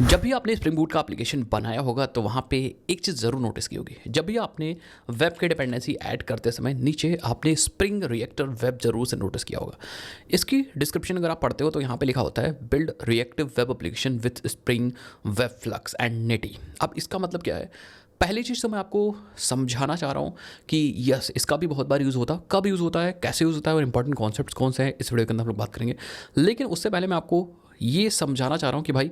जब भी आपने स्प्रिंग बूट का एप्लीकेशन बनाया होगा तो वहाँ पे एक चीज़ ज़रूर नोटिस की होगी। जब भी आपने वेब के डिपेंडेंसी ऐड करते समय नीचे आपने स्प्रिंग रिएक्टिव वेब जरूर से नोटिस किया होगा। इसकी डिस्क्रिप्शन अगर आप पढ़ते हो तो यहाँ पे लिखा होता है build reactive web application with Spring web flux and Netty. अब इसका मतलब क्या है? पहली चीज़ तो मैं आपको समझाना चाह रहा हूँ कि यस, इसका भी बहुत बार यूज़ होता है। कब यूज़ होता है, कैसे यूज़ होता है और इंपॉर्टेंट कॉन्सेप्ट्स कौन से हैं, इस वीडियो के अंदर हम लोग बात करेंगे। लेकिन उससे पहले मैं आपको ये समझाना चाह रहा हूँ कि भाई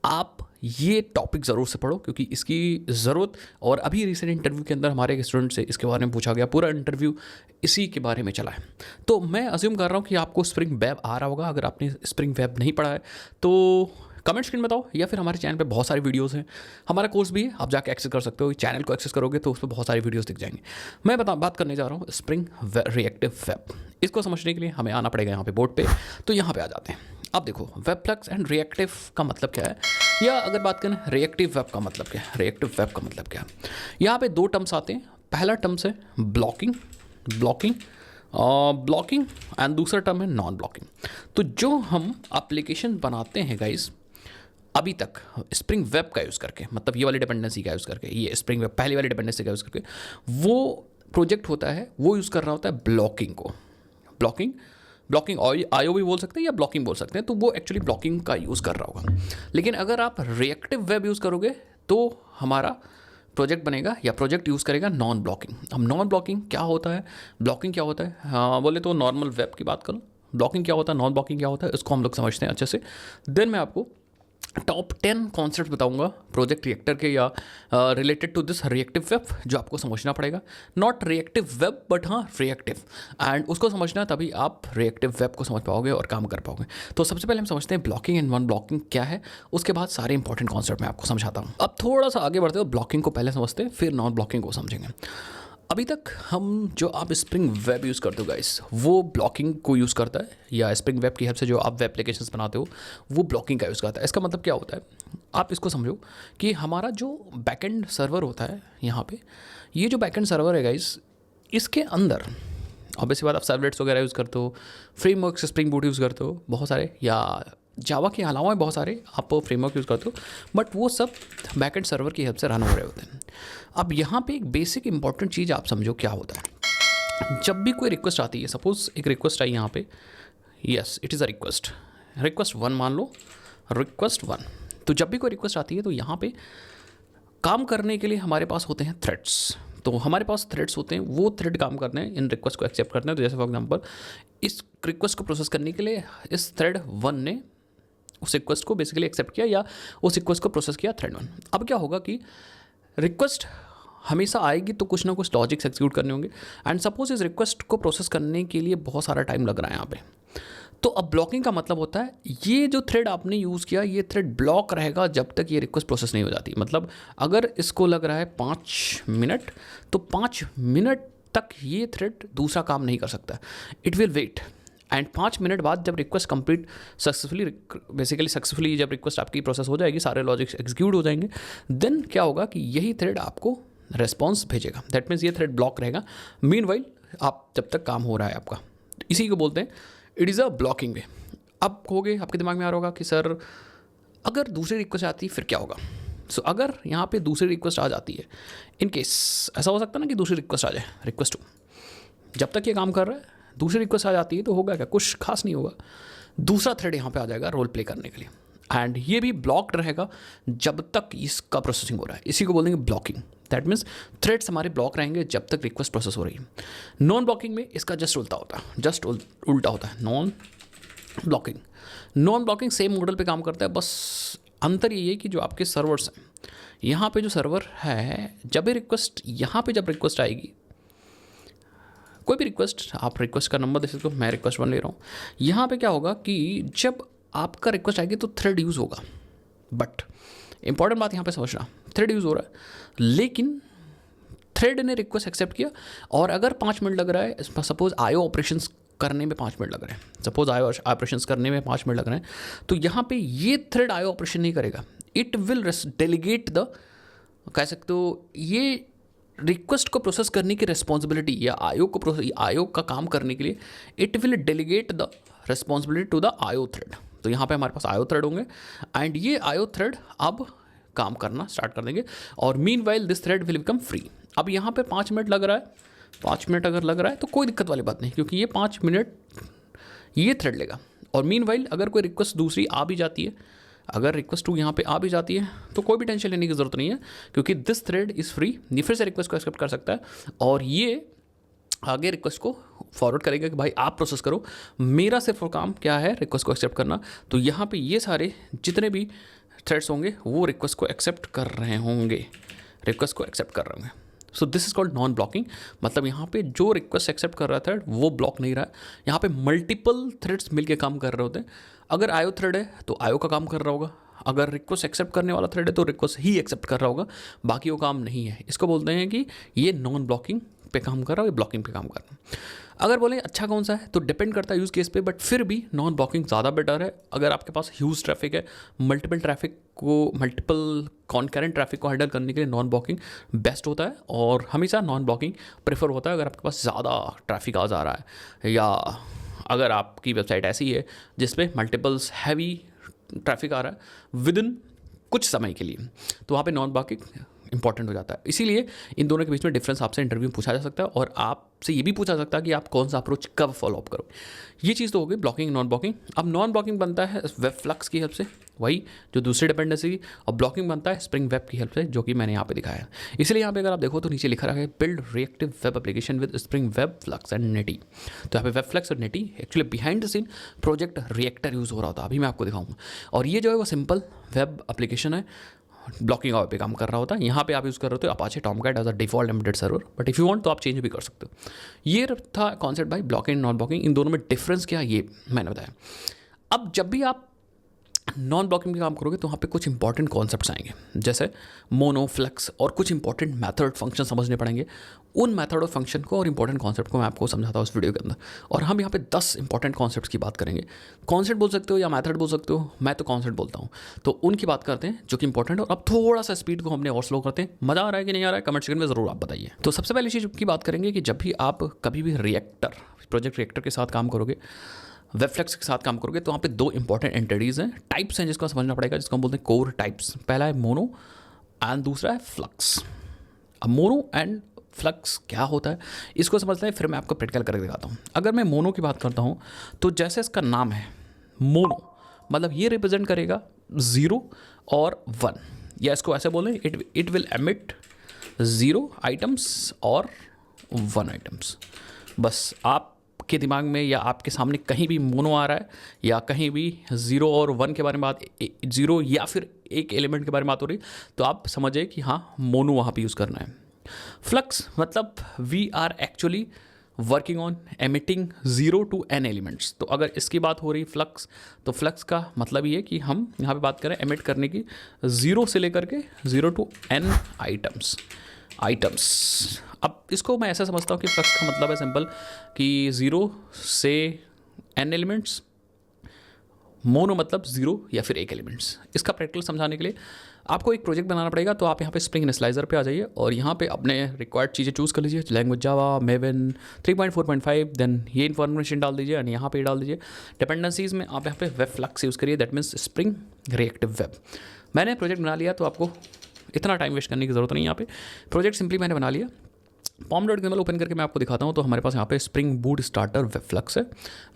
आप ये टॉपिक ज़रूर से पढ़ो, क्योंकि इसकी ज़रूरत, और अभी रिसेंट इंटरव्यू के अंदर हमारे एक स्टूडेंट से इसके बारे में पूछा गया, पूरा इंटरव्यू इसी के बारे में चला है। तो मैं अज्यूम कर रहा हूँ कि आपको स्प्रिंग वेब आ रहा होगा। अगर आपने स्प्रिंग वेब नहीं पढ़ा है तो कमेंट स्क्रीन बताओ, या फिर हमारे चैनल पे बहुत सारी वीडियोस हैं। हमारा कोर्स भी है, आप जाके एक्सेस कर सकते हो। चैनल को एक्सेस करोगे तो उस पर बहुत सारी वीडियोस दिख जाएंगे। मैं बात करने जा रहा हूँ स्प्रिंग रिएक्टिव वेब। इसको समझने के लिए हमें आना पड़ेगा यहाँ पे बोर्ड पे। तो यहाँ पे आ जाते हैं। अब देखो, वेब फ्लक्स एंड रिएक्टिव का मतलब क्या है, या अगर बात करें रिएक्टिव वेब का मतलब क्या है, रिएक्टिव वेब का मतलब क्या है। यहाँ पे दो टर्म्स आते हैं। पहला टर्म्स है ब्लॉकिंग एंड दूसरा टर्म है नॉन ब्लॉकिंग। तो जो हम एप्लीकेशन बनाते हैं गाइस अभी तक स्प्रिंग वेब का यूज़ करके, मतलब ये वाली डिपेंडेंसी का यूज़ करके, ये स्प्रिंग वेब पहली वाली डिपेंडेंसी का यूज़ करके, वो प्रोजेक्ट होता है, वो यूज़ कर रहा होता है ब्लॉकिंग को। ब्लॉकिंग आईओ भी बोल सकते हैं या ब्लॉकिंग बोल सकते हैं। तो वो एक्चुअली ब्लॉकिंग का यूज़ कर रहा होगा। लेकिन अगर आप रिएक्टिव वेब यूज़ करोगे तो हमारा प्रोजेक्ट बनेगा या प्रोजेक्ट यूज़ करेगा नॉन ब्लॉकिंग। अब नॉन ब्लॉकिंग क्या होता है, ब्लॉकिंग क्या होता है? हाँ, बोले तो नॉर्मल वेब की बात करो, ब्लॉकिंग क्या होता है, नॉन ब्लॉकिंग क्या होता है, इसको हम लोग समझते हैं अच्छे से। देन मैं आपको टॉप 10 कॉन्सेप्ट बताऊंगा प्रोजेक्ट रिएक्टर के, या related to this reactive web, जो आपको समझना पड़ेगा। नॉट रिएक्टिव वेब बट हाँ रिएक्टिव, एंड उसको समझना, तभी आप रिएक्टिव वेब को समझ पाओगे और काम कर पाओगे। तो सबसे पहले हम समझते हैं ब्लॉकिंग एंड नॉन ब्लॉकिंग क्या है। उसके बाद सारे इंपॉर्टेंट कॉन्सेप्ट मैं आपको समझाता हूँ। अब थोड़ा सा आगे बढ़ते हो, ब्लॉकिंग को पहले समझते हैं, फिर नॉन ब्लॉकिंग को समझेंगे। अभी तक हम जो आप स्प्रिंग वेब यूज़ करते हो गाइस, वो ब्लॉकिंग को यूज़ करता है, या स्प्रिंग वेब की हेल्प से जो आप वेब एप्लीकेशंस बनाते हो वो ब्लॉकिंग का यूज़ करता है। इसका मतलब क्या होता है, आप इसको समझो कि हमारा जो बैकएंड सर्वर होता है यहाँ पे, ये जो बैकएंड सर्वर है गाइस, इसके अंदर ऑब्वियसली बात आप सर्वलेट्स वगैरह यूज़ करते हो, फ्रेमवर्क स्प्रिंग बूट यूज़ करते हो बहुत सारे, या जावा के अलावा बहुत सारे आप फ्रेमवर्क यूज़ करते हो, बट वो सब बैकएंड सर्वर की हेल्प से रन हो रहे होते हैं। अब यहाँ पे एक बेसिक इंपॉर्टेंट चीज़ आप समझो क्या होता है। जब भी कोई रिक्वेस्ट आती है, सपोज एक रिक्वेस्ट आई यहाँ पे, yes it is a request 1 मान लो, रिक्वेस्ट 1। तो जब भी कोई रिक्वेस्ट आती है तो यहाँ पे काम करने के लिए हमारे पास होते हैं थ्रेड्स। तो हमारे पास थ्रेड्स होते हैं, वो थ्रेड काम करते हैं, इन रिक्वेस्ट को एक्सेप्ट करते हैं। तो जैसे फॉर एग्जांपल इस रिक्वेस्ट को प्रोसेस करने के लिए इस थ्रेड 1 ने उस रिक्वेस्ट को बेसिकली एक्सेप्ट किया, या उस रिक्वेस्ट को प्रोसेस किया थ्रेड 1। अब क्या होगा कि रिक्वेस्ट हमेशा आएगी तो कुछ ना कुछ लॉजिक्स एग्जीक्यूट करने होंगे, एंड सपोज इस रिक्वेस्ट को प्रोसेस करने के लिए बहुत सारा टाइम लग रहा है यहाँ पे। तो अब ब्लॉकिंग का मतलब होता है ये जो थ्रेड आपने यूज़ किया, ये थ्रेड ब्लॉक रहेगा जब तक ये रिक्वेस्ट प्रोसेस नहीं हो जाती। मतलब अगर इसको लग रहा है 5 मिनट, तो 5 मिनट तक ये थ्रेड दूसरा काम नहीं कर सकता, it will wait. And 5 minute बाद जब रिक्वेस्ट कंप्लीट सक्सेसफुली जब रिक्वेस्ट आपकी प्रोसेस हो जाएगी, सारे लॉजिक्स एग्जीक्यूट हो जाएंगे, देन क्या होगा कि यही थ्रेड आपको रेस्पॉन्स भेजेगा। दैट मीन्स ये थ्रेड ब्लॉक रहेगा मीनवाइल आप जब तक काम हो रहा है आपका। इसी को बोलते हैं इट इज़ अ ब्लॉकिंग वे। अब कहोगे, आपके दिमाग में आ रहा होगा कि सर अगर दूसरी रिक्वेस्ट आती है फिर क्या होगा। सो अगर यहाँ पे दूसरी रिक्वेस्ट आ जाती है, इन केस ऐसा हो सकता है ना कि दूसरी रिक्वेस्ट आ जाए, रिक्वेस्ट 2, जब तक ये काम कर रहा है दूसरी रिक्वेस्ट आ जाती है तो होगा क्या, कुछ खास नहीं होगा। दूसरा थ्रेड यहाँ पे आ जाएगा रोल प्ले करने के लिए, एंड ये भी ब्लॉक्ड रहेगा जब तक इसका प्रोसेसिंग हो रहा है। इसी को बोलेंगे ब्लॉकिंग। दैट मीन्स थ्रेड्स हमारे ब्लॉक रहेंगे जब तक रिक्वेस्ट प्रोसेस हो रही है। नॉन ब्लॉकिंग में इसका जस्ट उल्टा होता है। नॉन ब्लॉकिंग सेम मॉडल पे काम करता है, बस अंतर ये है कि जो आपके सर्वर्स हैं, यहाँ पे जो सर्वर है, जब रिक्वेस्ट आएगी, कोई भी रिक्वेस्ट, आप रिक्वेस्ट का नंबर दे सकते हो, मैं रिक्वेस्ट 1 ले रहा हूँ। यहाँ पे क्या होगा कि जब आपका रिक्वेस्ट आएगी तो थ्रेड यूज़ होगा, बट इंपॉर्टेंट बात यहाँ पे समझना, थ्रेड यूज़ हो रहा है, लेकिन थ्रेड ने रिक्वेस्ट एक्सेप्ट किया, और अगर 5 मिनट लग रहा है, सपोज आईओ ऑपरेशंस करने में 5 मिनट लग रहे हैं, तो यहाँ पे ये थ्रेड आईओ ऑपरेशन नहीं करेगा, इट विल डेलीगेट द, कह सकते हो, ये रिक्वेस्ट को प्रोसेस करने की रिस्पॉन्सिबिलिटी, या आईओ का काम करने के लिए it will delegate the responsibility to the IO thread. तो यहाँ पे हमारे पास आयो थ्रेड होंगे एंड ये आयो थ्रेड अब काम करना स्टार्ट कर देंगे और mean while this thread will become free. अब यहाँ पे 5 मिनट लग रहा है, 5 मिनट अगर लग रहा है तो कोई दिक्कत वाली बात नहीं, क्योंकि ये 5 मिनट ये थ्रेड लेगा। और मीन वाइल अगर कोई रिक्वेस्ट दूसरी आ भी जाती है, अगर रिक्वेस्ट 2 यहाँ पे आ भी जाती है तो कोई भी टेंशन लेने की ज़रूरत नहीं है, क्योंकि दिस थ्रेड इज़ फ्री। ये फिर से रिक्वेस्ट को एक्सेप्ट कर सकता है और ये आगे रिक्वेस्ट को फॉरवर्ड करेगा कि भाई आप प्रोसेस करो, मेरा सिर्फ काम क्या है रिक्वेस्ट को एक्सेप्ट करना। तो यहाँ पे ये सारे जितने भी थ्रेड्स होंगे वो रिक्वेस्ट को एक्सेप्ट कर रहे होंगे, रिक्वेस्ट को एक्सेप्ट कर रहे होंगे। So this is called non blocking. मतलब यहाँ पे जो रिक्वेस्ट एक्सेप्ट कर रहा था वो ब्लॉक नहीं रहा है, यहाँ पे मल्टीपल थ्रेड्स मिलके काम कर रहे होते हैं। अगर आयो थ्रेड है तो आयो का काम कर रहा होगा, अगर रिक्वेस्ट एक्सेप्ट करने वाला थ्रेड है तो रिक्वेस्ट ही एक्सेप्ट कर रहा होगा, बाकी वो काम नहीं है। इसको बोलते हैं कि ये नॉन ब्लॉकिंग पे काम कर रहा है, ब्लॉकिंग पे काम कर रहा है। अगर बोलें अच्छा कौन सा है तो डिपेंड करता है यूज़ केस पे, बट फिर भी नॉन ब्लॉकिंग ज़्यादा बेटर है। अगर आपके पास ह्यूज ट्रैफिक है, मल्टीपल कॉन्करेंट ट्रैफिक को हैंडल करने के लिए नॉन ब्लॉकिंग बेस्ट होता है और हमेशा नॉन ब्लॉकिंग प्रेफर होता है अगर आपके पास ज़्यादा ट्रैफिक आ जा रहा है, या अगर आपकी वेबसाइट ऐसी है जिसपे मल्टीपल्स हैवी ट्रैफिक आ रहा है विद इन कुछ समय के लिए, तो वहाँ पे नॉन ब्लॉकिंग इंपॉर्टेंट हो जाता है। इसीलिए इन दोनों के बीच में डिफरेंस आपसे इंटरव्यू में पूछा जा सकता है और आपसे ये भी पूछा जा सकता है कि आप कौन सा अप्रोच कब फॉलोअप करो। ये चीज़ तो हो गई ब्लॉकिंग नॉन ब्लॉकिंग। अब नॉन ब्लॉकिंग बनता है वेब फ्लक्स की हेल्प से, वही जो दूसरी डिपेंडेंसी, और ब्लॉकिंग बनता है स्प्रिंग वेब की हेल्प से, जो कि मैंने यहाँ पे दिखाया है। इसलिए यहाँ पे अगर आप देखो तो नीचे लिखा रहा है build reactive web application with Spring web flux and Netty. तो यहाँ पे वेब फ्लक्स और Netty actually behind the scene project reactor use हो रहा होता है, अभी मैं आपको दिखाऊंगा। और ये जो है वो सिंपल वेब एप्लीकेशन है, ब्लॉकिंग आवर पे काम कर रहा होता है। यहाँ पे आप यूज़ कर रहे हो Apache Tomcat as a default embedded server, but if you want तो आप चेंज भी कर सकते हो। ये था कॉन्सेप्ट भाई ब्लॉकिंग नॉन ब्लॉकिंग। इन दोनों में डिफरेंस क्या ये मैंने बताया। अब जब भी आप नॉन ब्लॉकिंग में काम करोगे तो वहाँ पे कुछ इंपॉर्टेंट कॉन्सेप्ट्स आएंगे, जैसे मोनो, फ्लेक्स और कुछ इंपॉर्टेंट मेथड फंक्शन समझने पड़ेंगे। उन मेथड और फंक्शन को और इंपॉर्टेंट कॉन्सेप्ट को मैं आपको समझाता हूँ इस वीडियो के अंदर। और हम यहाँ पे 10 इंपॉर्टेंट कॉन्सेप्ट्स की बात करेंगे। कॉन्सेप्ट बोल सकते हो या मेथड बोल सकते हो, मैं तो कॉन्सेप्ट बोलता हूँ। तो उनकी बात करते हैं जो कि इंपॉर्टेंट है। और अब थोड़ा सा स्पीड को हमने और स्लो करते हैं। मज़ा आ रहा है कि नहीं आ रहा है कमेंट सेक्शन में ज़रूर आप बताइए। तो सबसे पहली चीज़ की बात करेंगे कि जब भी आप कभी भी प्रोजेक्ट रिएक्टर के साथ काम करोगे, वेब फ्लक्स के साथ काम करोगे, तो वहाँ पे 2 इंपॉर्टेंट एंटिटीज़ हैं, टाइप्स हैं जिसको समझना पड़ेगा, जिसको हम बोलते हैं कोर टाइप्स। पहला है मोनो एंड दूसरा है फ्लक्स। अब मोनो एंड फ्लक्स क्या होता है इसको समझते हैं, फिर मैं आपको प्रैक्टिकल करके दिखाता हूँ। अगर मैं मोनो की बात करता हूँ तो जैसे इसका नाम है मोनो, मतलब ये रिप्रेजेंट करेगा 0 और 1, या इसको ऐसे बोलें इट विल एमिट 0 आइटम्स और 1 आइटम्स। बस आपके दिमाग में या आपके सामने कहीं भी मोनो आ रहा है या कहीं भी 0 और 1 के बारे में बात, 0 या फिर एक एलिमेंट के बारे में बात हो रही, तो आप समझिए कि हाँ मोनो वहाँ पे यूज़ करना है। फ्लक्स मतलब we are actually working on emitting 0 to n elements. तो अगर इसकी बात हो रही फ्लक्स, तो फ्लक्स का मतलब ये कि हम यहाँ पे बात करें एमिट करने की 0 से लेकर के 0 to n आइटम्स। अब इसको मैं ऐसा समझता हूँ कि फ्लक्स का मतलब है सिंपल कि 0 से n एलिमेंट्स, मोनो मतलब 0 या फिर 1 एलिमेंट्स। इसका प्रैक्टिकल समझाने के लिए आपको एक प्रोजेक्ट बनाना पड़ेगा। तो आप यहाँ पे स्प्रिंग इनिशियलाइजर पे आ जाइए और यहाँ पे अपने रिक्वायर्ड चीज़ें चूज़ कर लीजिए, लैंग्वेज जावा, मेवन 3.4.5, देन ये इन्फॉर्मेशन डाल दीजिए और यहाँ पे डाल दीजिए। डिपेंडेंसीज़ में आप यहाँ पे वेब फ्लक्स यूज़ करिए, that means spring reactive web. मैंने प्रोजेक्ट बना लिया तो आपको इतना टाइम वेस्ट करने की ज़रूरत नहीं। यहाँ पे प्रोजेक्ट सिंपली मैंने बना लिया। pom.caml ओपन करके मैं आपको दिखाता हूँ। तो हमारे पास यहाँ पे spring boot starter web flux है।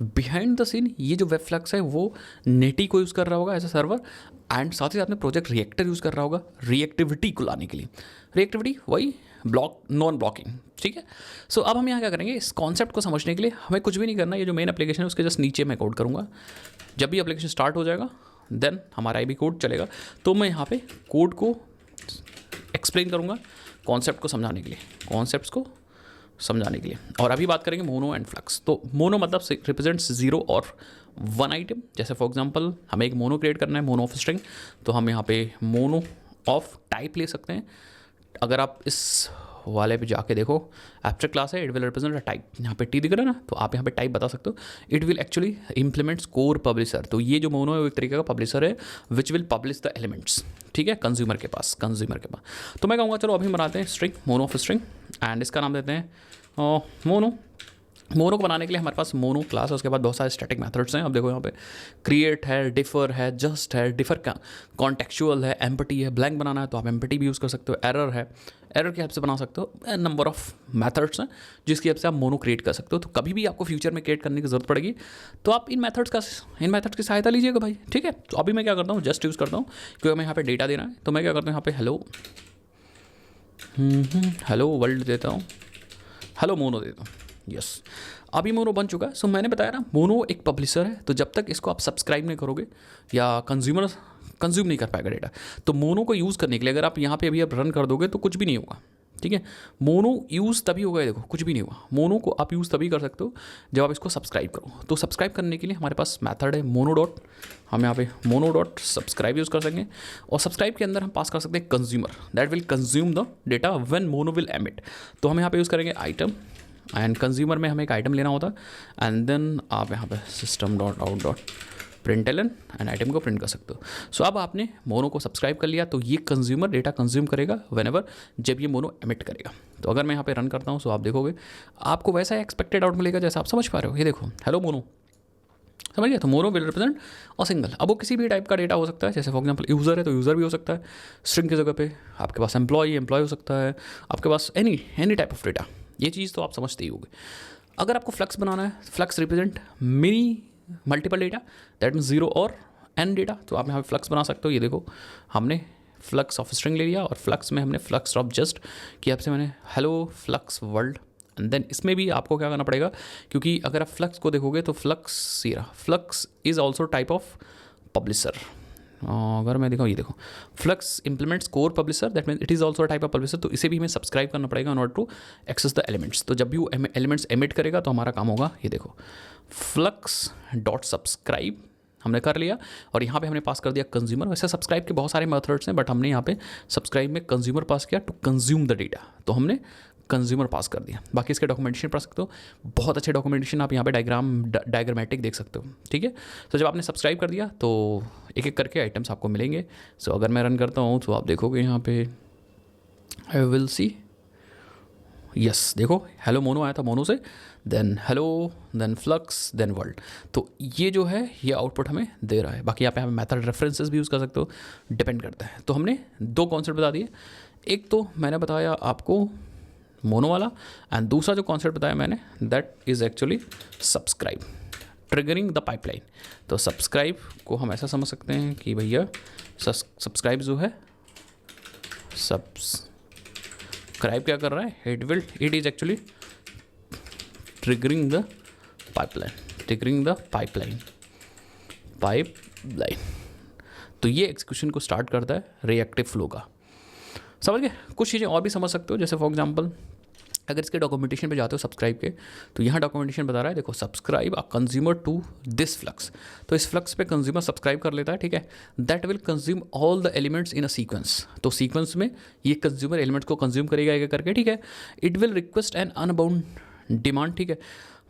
बिहाइंड द सीन ये जो वेब फ्लक्स है वो नेटी को यूज़ कर रहा होगा एज अ सर्वर, एंड साथ ही साथ में प्रोजेक्ट रिएक्टर यूज़ कर रहा होगा रिएक्टिविटी को लाने के लिए। रिएक्टिविटी वही नॉन ब्लॉकिंग, ठीक है। सो अब हम यहाँ क्या करेंगे, इस कॉन्सेप्ट को समझने के लिए हमें कुछ भी नहीं करना। ये जो मेन एप्लीकेशन है उसके जस्ट नीचे मैं कोड करूँगा। जब भी एप्लीकेशन स्टार्ट हो जाएगा देन हमारा आई भी कोड चलेगा। तो मैं यहाँ पे कोड को एक्सप्लेन करूँगा कॉन्सेप्ट को समझाने के लिए, कॉन्सेप्ट्स को समझाने के लिए। और अभी बात करेंगे मोनो एंड फ्लक्स। तो मोनो मतलब रिप्रेजेंट्स 0 और 1 आइटम। जैसे फॉर एग्जांपल हमें एक मोनो क्रिएट करना है, मोनो ऑफ स्ट्रिंग, तो हम यहाँ पे मोनो ऑफ टाइप ले सकते हैं। अगर आप इस वाले पे जाके देखो, एब्स्ट्रैक्ट क्लास है, it will represent a type. यहाँ पे टी दिख रहा है ना, तो आप यहाँ पे टाइप बता सकते हो। It will actually implements core publisher. तो ये जो मोनो है वो एक तरीके का पब्लिशर है which will publish the elements, ठीक है, कंज्यूमर के पास। तो मैं कहूँगा चलो अभी बनाते हैं string, mono of string, and इसका नाम देते हैं मोनो मोनो को बनाने के लिए हमारे पास मोनो क्लास है, उसके बाद बहुत सारे स्टैटिक मेथड्स हैं। अब देखो यहाँ पे क्रिएट है, डिफर है, जस्ट है, डिफर का कॉन्टेक्चुअल है, एम्पटी है, ब्लैंक बनाना है तो आप एम्पटी भी यूज़ कर सकते हो, एरर है, एरर की हेल्प से बना सकते हो। नंबर ऑफ मेथड्स हैं जिसकी हेल्प से आप मोनो क्रिएट कर सकते हो। तो कभी भी आपको फ्यूचर में क्रिएट करने की जरूरत पड़ेगी तो आप इन मेथड्स की सहायता लीजिएगा भाई, ठीक है। तो अभी मैं क्या करता हूँ, जस्ट यूज़ करता हूँ क्योंकि हमें यहाँ पे डेटा देना है। तो मैं क्या करता हूँ, यहाँ पे हेलो वर्ल्ड देता हूँ, हेलो मोनो देता हूँ, यस। अभी मोनो बन चुका है। सो मैंने बताया ना, मोनो एक पब्लिशर है, तो जब तक इसको आप सब्सक्राइब नहीं करोगे या कंज्यूमर कंज्यूम नहीं कर पाएगा डेटा, तो मोनो को यूज़ करने के लिए अगर आप यहाँ पे अभी आप रन कर दोगे तो कुछ भी नहीं होगा, ठीक है। मोनो यूज़ तभी होगा, देखो कुछ भी नहीं होगा। मोनो को आप यूज़ तभी कर सकते हो जब आप इसको सब्सक्राइब करो। तो सब्सक्राइब करने के लिए हमारे पास मेथड है मोनो डॉट, हम यहाँ पे मोनो डॉट सब्सक्राइब यूज़ कर सकेंगे। और सब्सक्राइब के अंदर हम पास कर सकते हैं consumer, that will consume the data when mono will emit. तो हम यहाँ पे यूज़ करेंगे आइटम, एंड कंज्यूमर में हमें एक आइटम लेना होता है, एंड देन आप यहाँ पे system dot out dot println and item को प्रिंट कर सकते हो। सो अब आपने मोनो को सब्सक्राइब कर लिया तो ये कंज्यूमर डेटा कंज्यूम करेगा व्हेनेवर, जब ये मोनो एमिट करेगा। तो अगर मैं यहाँ पे रन करता हूँ, सो आप देखोगे आपको वैसा एक्सपेक्टेड आउट मिलेगा जैसा आप समझ पा रहे हो। ये देखो हेलो मोनो, समझ गया। तो मोनो विल रिप्रेजेंट और सिंगल। अब वो किसी भी टाइप का डेटा हो सकता है, जैसे फॉर एग्जांपल यूज़र है तो यूज़र भी हो सकता है, स्ट्रिंग की जगह पे आपके पास एम्प्लॉय हो सकता है, आपके पास एनी टाइप ऑफ डेटा। ये चीज़ तो आप समझते ही होगे। अगर आपको फ्लक्स बनाना है, flux represent mini multiple data, that mean 0 और n डेटा, तो आप यहाँ पे फ्लक्स बना सकते हो। ये देखो हमने फ्लक्स ऑफ स्ट्रिंग ले लिया और फ्लक्स में हमने फ्लक्स ऑफ जस्ट की आपसे मैंने hello flux world, and then इसमें भी आपको क्या करना पड़ेगा, क्योंकि अगर आप फ्लक्स को देखोगे तो flux is also type of publisher. अगर मैं दिखाऊँ, ये देखो flux implements core publisher, that mean it is also type of publisher. तो इसे भी हमें सब्सक्राइब करना पड़ेगा in order to access the elements. तो जब भी वो एलिमेंट्स एमिट करेगा तो हमारा काम होगा, ये देखो फ्लक्स डॉट सब्सक्राइब हमने कर लिया, और यहाँ पे हमने पास कर दिया कंज्यूमर। वैसे सब्सक्राइब के बहुत सारे मेथड्स हैं, बट हमने यहाँ पे सब्सक्राइब में कंज्यूमर पास किया टू कंज्यूम द डेटा, तो हमने कंज्यूमर पास कर दिया। बाकी इसके डॉक्यूमेंटेशन पढ़ सकते हो, बहुत अच्छे डॉक्यूमेंटेशन आप यहाँ पे डायग्रामेटिक देख सकते हो, ठीक है। तो जब आपने सब्सक्राइब कर दिया तो एक एक करके आइटम्स आपको मिलेंगे। सो अगर मैं रन करता हूँ तो आप देखोगे यहाँ पे आई विल सी, यस देखो हेलो मोनो आया था, मोनो से then hello, then flux, then world. तो ये जो है ये आउटपुट हमें दे रहा है। बाकी यहाँ पे हमें मेथड रेफरेंसेस भी यूज़ कर सकते हो, डिपेंड करता है। तो हमने दो कॉन्सेप्ट बता दिए, एक तो मैंने बताया आपको मोनो वाला, एंड दूसरा जो कॉन्सेप्ट बताया मैंने that is actually subscribe triggering the pipeline. तो सब्सक्राइब को हम ऐसा समझ सकते हैं कि भैया सब्सक्राइब जो है, सब्सक्राइब क्या कर रहा है, it is actually triggering the pipeline. तो ये एक्सिक्यूशन को स्टार्ट करता है रिएक्टिव फ्लो का, समझ गए। कुछ चीज़ें और भी समझ सकते हो, जैसे फॉर एग्जांपल अगर इसके डॉक्यूमेंटेशन पे जाते हो सब्सक्राइब के, तो यहाँ डॉक्यूमेंटेशन बता रहा है, देखो subscribe a consumer to this flux. तो इस फ्लक्स पे कंज्यूमर सब्सक्राइब कर लेता है, ठीक है। That will consume all the elements in a sequence. तो सीक्वेंस में ये कंज्यूमर एलिमेंट्स को कंज्यूम करेगा एक करके, ठीक है। It will request an unbound demand, ठीक है।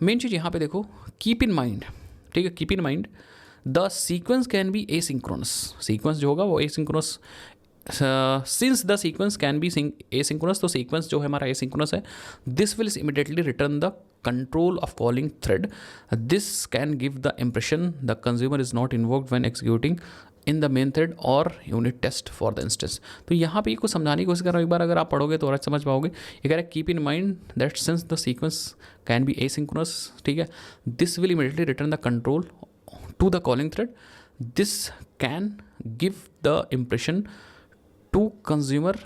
मेन चीज़ यहाँ पे देखो, कीप इन माइंड, ठीक है, keep in mind the sequence can be asynchronous. Sequence जो होगा वो asynchronous, since the sequence can be asynchronous, तो सीक्वेंस जो है हमारा एसिंक्रोनस है। This will immediately return the control of calling thread. This can give the impression the consumer is not invoked when executing in the main thread और unit test for the instance. तो यहाँ पे कुछ समझाने की कोशिश कर रहा हूँ, एक बार अगर आप पढ़ोगे तो और अच्छा समझ पाओगे। ये कह रहा है keep in mind that since the sequence can be asynchronous, ठीक है, this will immediately return the control to the calling thread. This can give the impression to consumer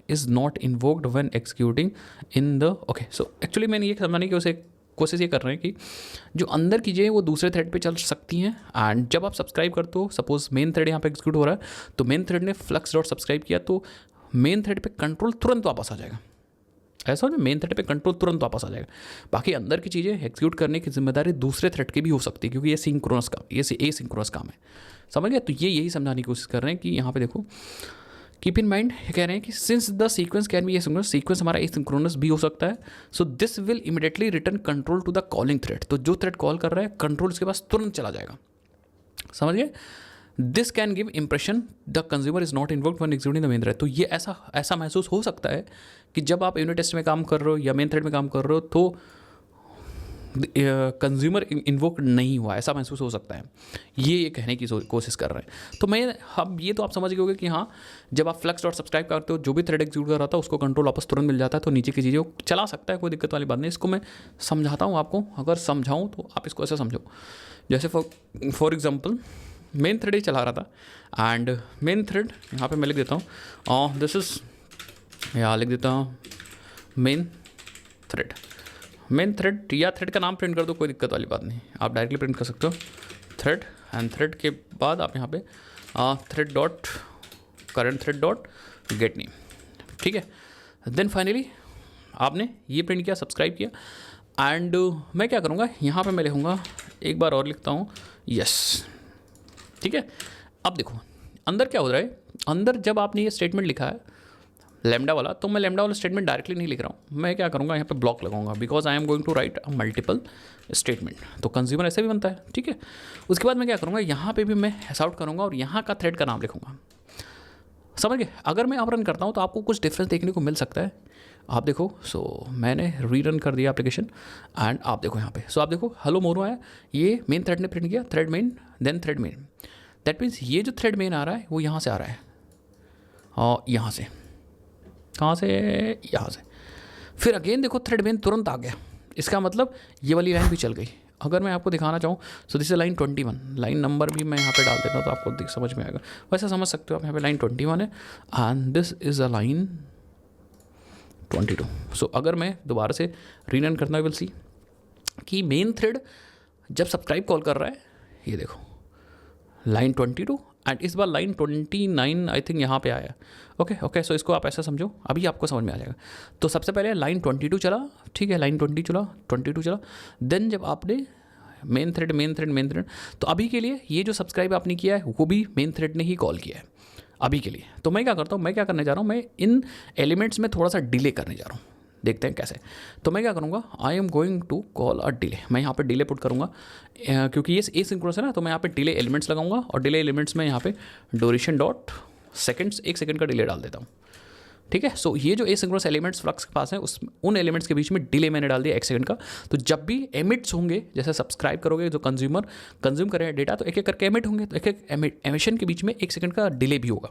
is not invoked when executing in the, okay. So actually मैंने ये समझाने की उसे कोशिश ये कर रहे हैं कि जो अंदर की चीज़ें वो दूसरे थ्रेड पे चल सकती हैं, एंड जब आप सब्सक्राइब करते हो, सपोज मेन थ्रेड यहाँ पे एग्जीक्यूट हो रहा है, तो मेन थ्रेड ने फ्लक्स डॉट सब्सक्राइब किया तो मेन थ्रेड पे कंट्रोल तुरंत वापस आ जाएगा। ऐसा हो ना, मेन थ्रेड पे कंट्रोल तुरंत वापस आ जाएगा। बाकी अंदर की चीज़ें एग्जीक्यूट करने की जिम्मेदारी दूसरे थ्रेड की भी हो सकती है, क्योंकि ये सिंक्रोनस काम, ये एसिंक्रोनस काम है, समझ गए। तो ये यही समझाने की कोशिश कर रहे हैं कि यहाँ पे देखो कीप इन माइंड, कह रहे हैं कि since the sequence can be asynchronous, sequence हमारा एसिंक्रोनस भी हो सकता है। So this will immediately return control to the calling thread. तो जो थ्रेड कॉल कर रहा है कंट्रोल इसके पास तुरंत चला जाएगा, समझ गए। This can give impression the consumer is not invoked when executing the main thread. तो ये ऐसा महसूस हो सकता है कि जब आप यूनिट टेस्ट में काम कर रहे हो या मेन थ्रेड में काम कर रहे हो, तो कंज्यूमर इन्वोक नहीं हुआ, ऐसा महसूस हो सकता है, ये कहने की कोशिश कर रहे हैं। तो मैं अब ये तो आप समझ गए होंगे कि हाँ, जब आप फ्लक्स डॉट सब्सक्राइब करते हो, जो भी थ्रेड एग्जीक्यूट कर रहा था उसको कंट्रोल वापस तुरंत मिल जाता है, तो नीचे की चीज़ें चला सकता है, कोई दिक्कत वाली बात नहीं। इसको मैं समझाता हूँ आपको, अगर समझाऊँ तो आप इसको ऐसे समझो, जैसे फॉर एग्जाम्पल मेन थ्रेड ही चला रहा था एंड मेन थ्रेड यहाँ पे मैं लिख देता हूँ दिस इज़, यहाँ लिख देता हूँ मेन थ्रेड या थ्रेड का नाम प्रिंट कर दो, कोई दिक्कत वाली बात नहीं, आप डायरेक्टली प्रिंट कर सकते हो थ्रेड, एंड थ्रेड के बाद आप यहाँ पे thread dot current thread dot gate name, ठीक है। देन फाइनली आपने ये प्रिंट किया, सब्सक्राइब किया, एंड मैं क्या करूँगा यहाँ पे मैं लिखूँगा, एक बार और लिखता हूँ यस, ठीक है। अब देखो अंदर क्या हो रहा है, अंदर जब आपने ये स्टेटमेंट लिखा है लैम्डा वाला, तो मैं लैम्डा वाला स्टेटमेंट डायरेक्टली नहीं लिख रहा हूँ, मैं क्या करूँगा यहाँ पे ब्लॉक लगाऊंगा, because I am going to write a multiple statement, तो कंज्यूमर ऐसे भी बनता है, ठीक है। उसके बाद मैं क्या करूँगा, यहाँ पे भी मैं हैश आउट करूँगा और यहाँ का थ्रेड का नाम लिखूँगा, समझ गए। अगर मैं अब रन करता हूँ तो आपको कुछ डिफरेंस देखने को मिल सकता है, आप देखो। सो मैंने रीरन कर दिया एप्लीकेशन एंड आप देखो यहाँ पे, सो आप देखो हेलो मोनो आया, ये मेन थ्रेड ने प्रिंट किया, thread main then thread main, that means ये जो थ्रेड मेन आ रहा है वो यहाँ से आ रहा है, और यहाँ से कहाँ से, यहाँ से, फिर अगेन देखो थ्रेड मेन तुरंत आ गया, इसका मतलब ये वाली लाइन भी चल गई। अगर मैं आपको दिखाना चाहूँ so this is line 21, line number भी मैं यहाँ पे डाल देता हूँ तो आपको समझ में आएगा, वैसे समझ सकते हो आप, यहाँ पे लाइन 21 है and this is a line 22। सो अगर मैं दोबारा से रीरन करना विल सी कि मेन थ्रेड जब सब्सक्राइब कॉल कर रहा है, ये देखो लाइन 22 एंड इस बार लाइन 29 आई थिंक यहाँ पे आया, ओके। सो इसको आप ऐसा समझो, अभी आपको समझ में आ जाएगा। तो सबसे पहले लाइन 22 चला, ठीक है, लाइन 22 चला, देन जब आपने मेन थ्रेड, तो अभी के लिए ये जो सब्सक्राइब आपने किया है वो भी मेन थ्रेड ने ही कॉल किया है अभी के लिए। तो मैं क्या करता हूँ, मैं क्या करने जा रहा हूँ, मैं इन एलिमेंट्स में थोड़ा सा डिले करने जा रहा हूँ, देखते हैं कैसे। तो मैं क्या करूँगा, I am going to call a delay, मैं यहाँ पे डिले पुट करूँगा क्योंकि ये एसिंक्रोनस है ना, तो मैं यहाँ पे डिले एलिमेंट्स लगाऊंगा और डिले एलिमेंट्स में यहाँ पे ड्यूरेशन डॉट सेकंड्स, 1 सेकंड का डिले डाल देता हूँ, ठीक है। सो ये जो एसिंक्रोनस एलिमेंट्स फ्लक्स के पास है उन एलिमेंट्स के बीच में डिले मैंने डाल दिया 1 सेकंड का। तो जब भी एमिट्स होंगे, जैसे सब्सक्राइब करोगे, जो कंज्यूमर कंज्यूम कर रहे हैं डेटा, तो एक एक करके एमिट होंगे, तो एक एक एमिशन के बीच में 1 सेकंड का डिले भी होगा।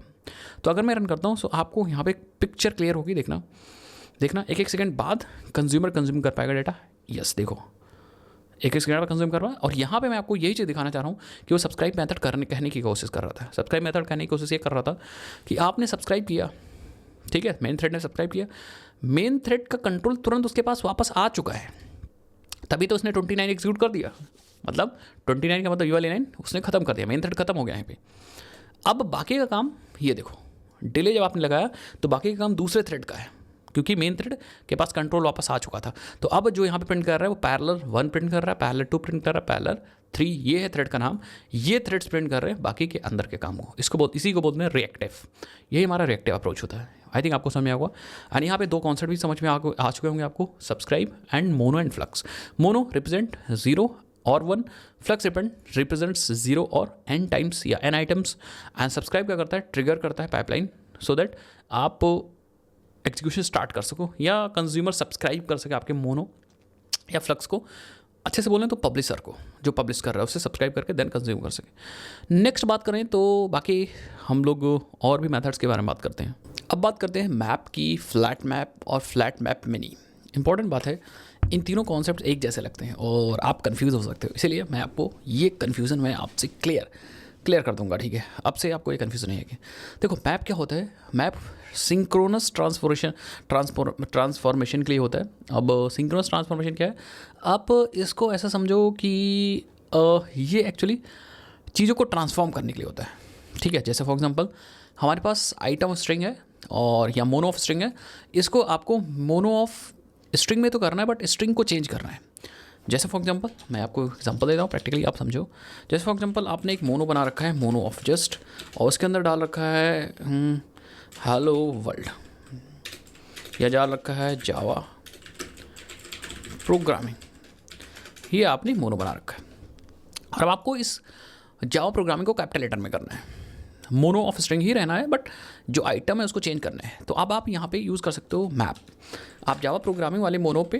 तो अगर मैं रन करता हूँ, सो आपको यहाँ पे पिक्चर क्लियर होगी, देखना 1-1 सेकंड बाद कंज्यूमर कंज्यूम कर पाएगा डेटा, यस देखो 1 सेकंड बाद कंज्यूम कर रहा है। और यहाँ पे मैं आपको यही चीज़ दिखाना चाह रहा हूँ कि वो सब्सक्राइब मेथड कहने की कोशिश कर रहा था, सब्सक्राइब मेथड कहने की कोशिश ये कर रहा था कि आपने सब्सक्राइब किया, ठीक है, मेन थ्रेड ने सब्सक्राइब किया, मेन थ्रेड का कंट्रोल तुरंत उसके पास वापस आ चुका है, तभी तो उसने 29 एग्जीक्यूट कर दिया, मतलब 29 का मतलब ये वाली लाइन उसने खत्म कर दिया, मेन थ्रेड खत्म हो गया यहाँ पे। अब बाकी का काम ये देखो, डिले जब आपने लगाया तो बाकी का काम दूसरे थ्रेड का है, क्योंकि मेन थ्रेड के पास कंट्रोल वापस आ चुका था। तो अब जो यहाँ पे प्रिंट कर रहा है वो पैरेलल 1 प्रिंट कर रहा है, पैरेलल 2 प्रिंट कर रहा है, पैरेलल 3, ये है थ्रेड का नाम, ये थ्रेड्स प्रिंट कर रहे हैं बाकी के अंदर के काम को, इसी को बोलते हैं रिएक्टिव, यही हमारा रिएक्टिव अप्रोच होता है। आई थिंक आपको समझ में आया होगा। एंड यहाँ पे 2 कॉन्सेप्ट भी समझ में आ चुके होंगे आपको, subscribe and mono and flux. Mono represent 0 और 1, फ्लक्स रिप्रेजेंट्स 0 और n टाइम्स या n आइटम्स, एंड सब्सक्राइब क्या करता है, ट्रिगर करता है पाइपलाइन, सो दैट आप एग्जीक्यूशन स्टार्ट कर सको या कंज्यूमर सब्सक्राइब कर सके आपके मोनो या फ्लक्स को। अच्छे से बोलें तो पब्लिशर को, जो पब्लिश कर रहा है, उससे सब्सक्राइब करके देन कंज्यूम कर सके। नेक्स्ट बात करें तो बाकी हम लोग और भी मेथड्स के बारे में बात करते हैं। अब बात करते हैं मैप की, फ्लैट मैप और फ्लैट मैप मिनी। इंपॉर्टेंट बात है, इन तीनों कॉन्सेप्ट एक जैसे लगते हैं और आप कंफ्यूज हो सकते हो, इसीलिए मैं आपको ये कन्फ्यूज़न मैं आपसे क्लियर कर दूंगा, ठीक है। अब से आपको ये कन्फ्यूज़न नहीं है कि देखो मैप क्या होता है, मैप सिंक्रोनस ट्रांसफॉर्मेशन के लिए होता है। अब सिंक्रोनस ट्रांसफॉर्मेशन क्या है, आप इसको ऐसा समझो कि ये एक्चुअली चीज़ों को ट्रांसफॉर्म करने के लिए होता है, ठीक है। जैसे फॉर एग्जांपल हमारे पास आइटम ऑफ स्ट्रिंग है और या मोनो ऑफ स्ट्रिंग है, इसको आपको मोनो ऑफ स्ट्रिंग में तो करना है बट स्ट्रिंग को चेंज करना है। जैसे फॉर एग्जांपल मैं आपको एग्जांपल देता हूँ, प्रैक्टिकली आप समझो। जैसे फॉर एग्जांपल आपने एक मोनो बना रखा है, मोनो ऑफ जस्ट, और उसके अंदर डाल रखा है हेलो वर्ल्ड, या डाल रखा है जावा प्रोग्रामिंग, ये आपने मोनो बना रखा है। और अब आपको इस जावा प्रोग्रामिंग को कैपिटल लेटर में करना है, मोनो ऑफ स्ट्रिंग ही रहना है बट जो आइटम है उसको चेंज करना है। तो अब आप यहाँ पे यूज़ कर सकते हो मैप। आप जावा प्रोग्रामिंग वाले मोनो पे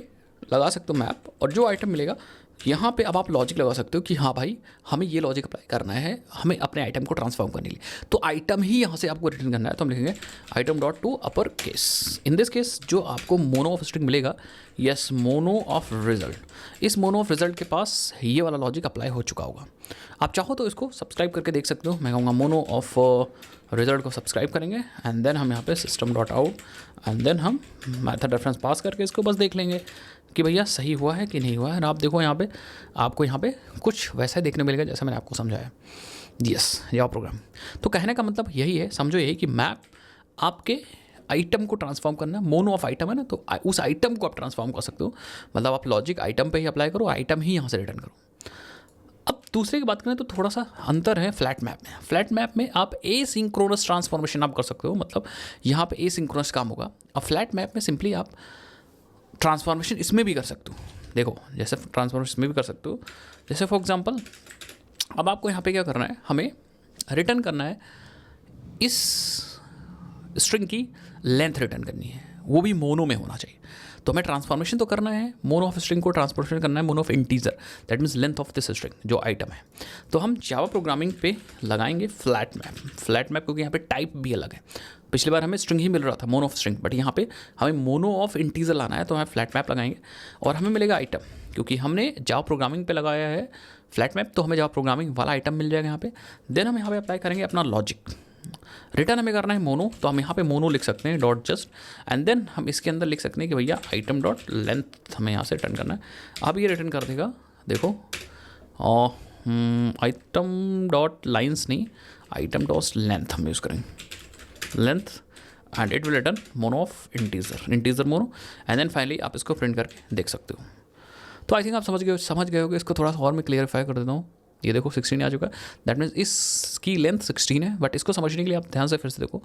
लगा सकते हो मैप, और जो आइटम मिलेगा यहाँ पे अब आप लॉजिक लगा सकते हो कि हाँ भाई हमें ये लॉजिक अप्लाई करना है, हमें अपने आइटम को ट्रांसफॉर्म करने के लिए, तो आइटम ही यहाँ से आपको रिटर्न करना है। तो हम लिखेंगे item dot to upper case. In this case जो आपको मोनो ऑफ स्ट्रिंग मिलेगा, यस मोनो ऑफ रिजल्ट, इस मोनो ऑफ रिजल्ट के पास ये वाला लॉजिक अप्लाई हो चुका होगा। आप चाहो तो इसको सब्सक्राइब करके देख सकते हो। मैं कहूँगा मोनो ऑफ रिजल्ट को सब्सक्राइब करेंगे एंड देन हम यहाँ पे system dot out and then हम मैथड रेफरेंस पास करके इसको बस देख लेंगे कि भैया सही हुआ है कि नहीं हुआ है। और आप देखो यहाँ पे आपको यहाँ पे कुछ वैसा ही देखने मिलेगा जैसा मैंने आपको समझाया। Yes Java program. तो कहने का मतलब यही है, समझो यही कि मैप आपके आइटम को ट्रांसफॉर्म करना, मोनो ऑफ आइटम है ना, तो उस आइटम को आप ट्रांसफॉर्म कर सकते हो। मतलब आप लॉजिक आइटम पे ही अप्लाई करो, आइटम ही यहाँ से रिटर्न करो। अब दूसरे की बात करें तो थोड़ा सा अंतर है फ्लैट मैप में। फ्लैट मैप में आप एसिंक्रोनस ट्रांसफॉर्मेशन आप कर सकते हो, मतलब यहाँ पे एसिंक्रोनस काम होगा। अब फ्लैट मैप में सिंपली आप ट्रांसफॉर्मेशन इसमें भी कर सकते हो। देखो जैसे ट्रांसफॉर्मेशन इसमें भी कर सकते हो, जैसे फॉर एग्जांपल अब आपको यहाँ पे क्या करना है, हमें रिटर्न करना है, इस स्ट्रिंग की लेंथ रिटर्न करनी है, वो भी मोनो में होना चाहिए। तो हमें ट्रांसफॉर्मेशन तो करना है, मोनो ऑफ स्ट्रिंग को ट्रांसफॉर्मेशन करना है mono of integer, that means length of this string जो आइटम है। तो हम जावा प्रोग्रामिंग पे लगाएंगे फ्लैट मैप। फ्लैट मैप क्योंकि यहाँ पे टाइप भी अलग है। पिछली बार हमें स्ट्रिंग ही मिल रहा था, मोनो ऑफ स्ट्रिंग, बट यहाँ पे हमें मोनो ऑफ इंटीजर लाना है, तो हमें फ्लैट मैप लगाएंगे और हमें मिलेगा आइटम। क्योंकि हमने जावा प्रोग्रामिंग पे लगाया है फ्लैट मैप, तो हमें जावा प्रोग्रामिंग वाला आइटम मिल जाएगा यहाँ पे। देन हम यहाँ पे अप्लाई करेंगे अपना लॉजिक। रिटर्न हमें करना है मोनो, तो हम यहाँ पे मोनो लिख सकते हैं डॉट जस्ट, एंड देन हम इसके अंदर लिख सकते हैं कि भैया आइटम डॉट लेंथ हमें यहाँ से रिटर्न करना है। अब ये रिटर्न कर देगा, देखो आइटम डॉट लाइन्स नहीं, आइटम डॉट लेंथ हम यूज़ करेंगे, length, and it will return mono of integer mono, and then finally आप इसको प्रिंट करके देख सकते हो। तो आई थिंक आप समझ गए होगे। इसको थोड़ा सा और मैं क्लियरिफाई कर देता हूँ। ये देखो 16 आ चुका है, दैट मीन्स इसकी लेंथ 16 है, बट इसको समझने के लिए आप ध्यान से फिर से देखो।